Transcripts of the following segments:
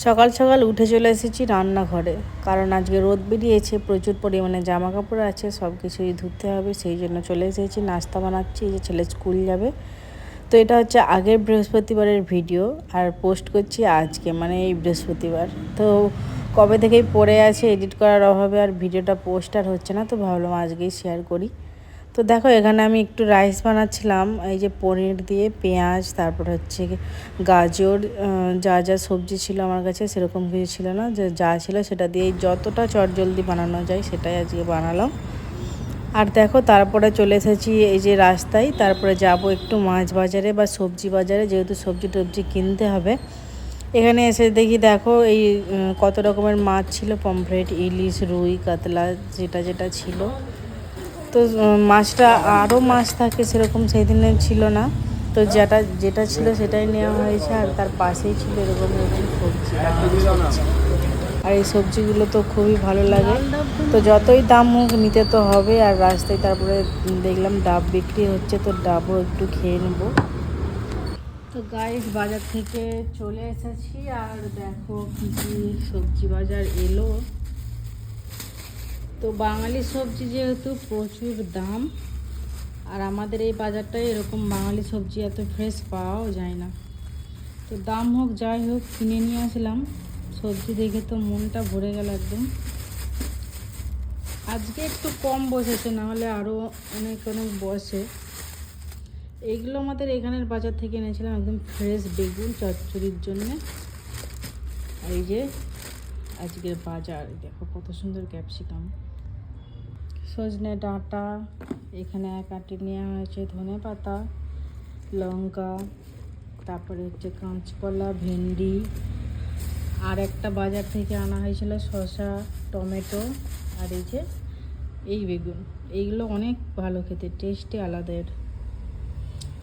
সকাল সকাল উঠে চলে এসেছি রান্নাঘরে, কারণ আজকে রোদ বেরিয়েছে, প্রচুর পরিমাণে জামা কাপড় আছে, সব কিছুই ধুতে হবে। সেই জন্য চলে এসেছি, নাস্তা বানাচ্ছি। এই যে ছেলে স্কুল যাবে, তো এটা হচ্ছে আগের বৃহস্পতিবারের ভিডিও, আর পোস্ট করছি আজকে, মানে এই বৃহস্পতিবার। তো কবে থেকেই পড়ে আছে, এডিট করার অভাবে আর ভিডিওটা পোস্ট আর হচ্ছে না, তো ভাবলাম আজকেই শেয়ার করি। তো দেখো, এখানে আমি একটু রাইস বানাচ্ছিলাম, এই যে পনির দিয়ে, পেঁয়াজ, তারপর হচ্ছে গাজর, যা যা সবজি ছিল আমার কাছে সেরকম কিছু ছিল না, যে যা ছিল সেটা দিয়েই যতটা চটজলদি বানানো যায় সেটাই আজকে বানালাম। আর দেখো, তারপরে চলে এসেছি এই যে রাস্তায়, তারপরে যাব একটু মাছ বাজারে বা সবজি বাজারে, যেহেতু সবজি টবজি কিনতে হবে। এখানে এসে দেখি, দেখো এই কত রকমের মাছ ছিল, পমফ্রেট, ইলিশ, রুই, কাতলা, যেটা যেটা ছিল। তো মাছটা আরও মাছ থাকে সেরকম সেই দিনে ছিল না, তো যেটা যেটা ছিল সেটাই নেওয়া হয়েছে। আর তার পাশেই ছিল এরকম এরকম সবজি, আর এই সবজিগুলো তো খুবই ভালো লাগে। তো যতই দাম হোক নিতে তো হবে। আর রাস্তায় তারপরে দেখলাম ডাব বিক্রি হচ্ছে, তো ডাবও একটু খেয়ে নেব। তো গাইস, বাজার থেকে চলে এসেছি, আর দেখো কী কী সবজি বাজার এলো। তো বাঙালি সবজি যেহেতু প্রচুর দাম, আর আমাদের এই বাজারটায় এরকম বাঙালি সবজি এত ফ্রেশ পাওয়াও যায় না। তো দাম হোক যাই হোক, কিনে নিয়ে আসলাম। সবজি দেখে তো মনটা ভরে গেল একদম। আজকে একটু কম বসেছে, নাহলে আরও অনেক অনেক বসে। এইগুলো আমাদের এখানের বাজার থেকে এনেছিলাম, একদম ফ্রেশ বেগুন চচ্চড়ির জন্যে। এই যে আজকের বাজার, দেখো কত সুন্দর ক্যাপসিকাম, সজনে ডাঁটা, এখানে এক আটি নেওয়া হয়েছে, ধনে পাতা, লঙ্কা, তারপরে হচ্ছে কাঁচকলা, ভেন্ডি, আর একটা বাজার থেকে আনা হয়েছিল শসা, টমেটো, আর এই যে এই বেগুন। এইগুলো অনেক ভালো খেতে, টেস্টই আলাদার।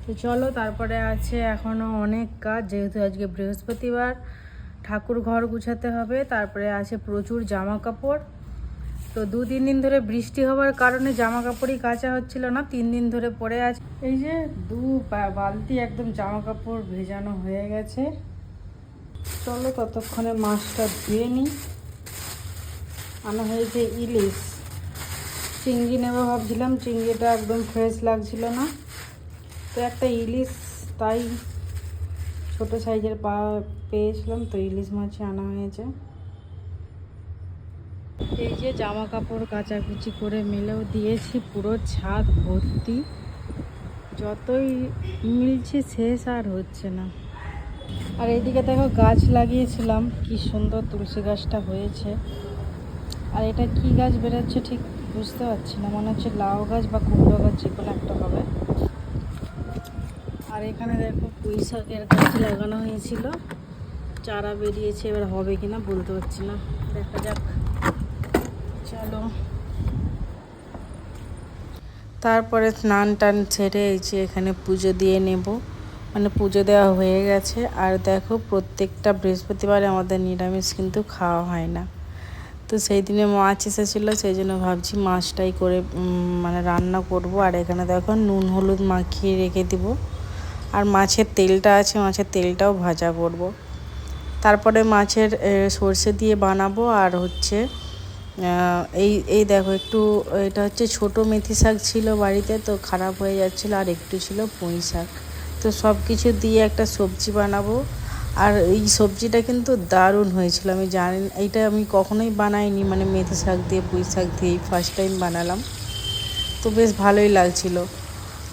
তো চলো, তারপরে আছে এখনও অনেক কাজ, যেহেতু আজকে বৃহস্পতিবার, ঠাকুর ঘর গুছাতে হবে। তারপরে আছে প্রচুর জামা কাপড়। তো 2-3 দিন ধরে বৃষ্টি হওয়ার কারণে জামা কাপড়ই কাচা হচ্ছিল না, 3 দিন ধরে পরে আছে। এই যে বালতি একদম জামা কাপড় ভেজানো হয়ে গেছে। চলো ততক্ষণে মাছটা ধুয়ে নিই। আনা হয়েছে ইলিশ, চিংড়ি নেবো ভাবছিলাম, চিংড়িটা একদম ফ্রেশ লাগছিল না, তো একটা ইলিশ, তাই ছোটো সাইজের পেয়েছিলাম, তো ইলিশ মাছ আনা হয়েছে। এই যে জামা কাপড় কাচাকুচি করে মেলেও দিয়েছি, পুরো ছাদ ভর্তি, যতই মিলছে শেষ আর হচ্ছে না। আর এইদিকে দেখো, গাছ লাগিয়েছিলাম, কি সুন্দর তুলসী গাছটা হয়েছে। আর এটা কি গাছ বেরোচ্ছে ঠিক বুঝতে পারছি না, মনে হচ্ছে লাউ গাছ বা কুমড়ো গাছ, যে কোনো একটা হবে। আর এখানে দেখো পুঁই শাকের গাছ লাগানো হয়েছিল, চারা বেরিয়েছে, এবার হবে কিনা বলতে পারছি না, দেখা যাক। চলো, তারপরে স্নান টান ছেড়ে এই যে এখানে পুজো দিয়ে নেব, মানে পুজো দেওয়া হয়ে গেছে। আর দেখো, প্রত্যেকটা বৃহস্পতিবারে আমাদের নিরামিষ কিন্তু খাওয়া হয় না, তো সেই দিনে মাছ এসেছিলো, সেই জন্য ভাবছি মাছটাই করে মানে রান্না করব। আর এখানে দেখো নুন হলুদ মাখিয়ে রেখে দিব, আর মাছের তেলটা আছে, মাছের তেলটাও ভাজা করব। তারপরে মাছের সর্ষে দিয়ে বানাবো। আর হচ্ছে এই দেখো, একটু এটা হচ্ছে ছোটো মেথি শাক ছিল বাড়িতে, তো খারাপ হয়ে যাচ্ছিলো, আর একটু ছিল পুঁই শাক, তো সব কিছু দিয়ে একটা সবজি বানাবো। আর এই সবজিটা কিন্তু দারুণ হয়েছিল, আমি জানি এইটা আমি কখনোই বানাইনি, মানে মেথি শাক দিয়ে পুঁই শাক দিয়ে এই ফার্স্ট টাইম বানালাম, তো বেশ ভালোই লাগছিল।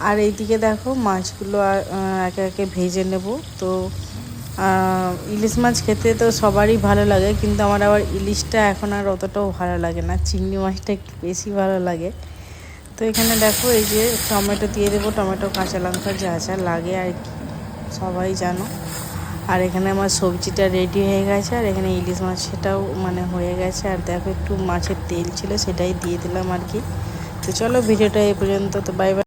আর এইদিকে দেখো মাছগুলো একে একে ভেজে নেব। তো ইলিশ মাছ খেতে তো সবারই ভালো লাগে, কিন্তু আমার আবার ইলিশটা এখন আর অতটাও ভালো লাগে না, চিংড়ি মাছটা একটু বেশি ভালো লাগে। তো এখানে দেখো, এই যে টমেটো দিয়ে দেবো, টমেটো, কাঁচা লঙ্কা, যা যা লাগে আর কি, সবাই জানো। আর এখানে আমার সবজিটা রেডি হয়ে গেছে, আর এখানে ইলিশ মাছ সেটাও মানে হয়ে গেছে। আর দেখো, একটু মাছের তেল ছিল, সেটাই দিয়ে দিলাম আর কি। তো চলো, ভিডিওটা এই পর্যন্ত, তো বাই বাই।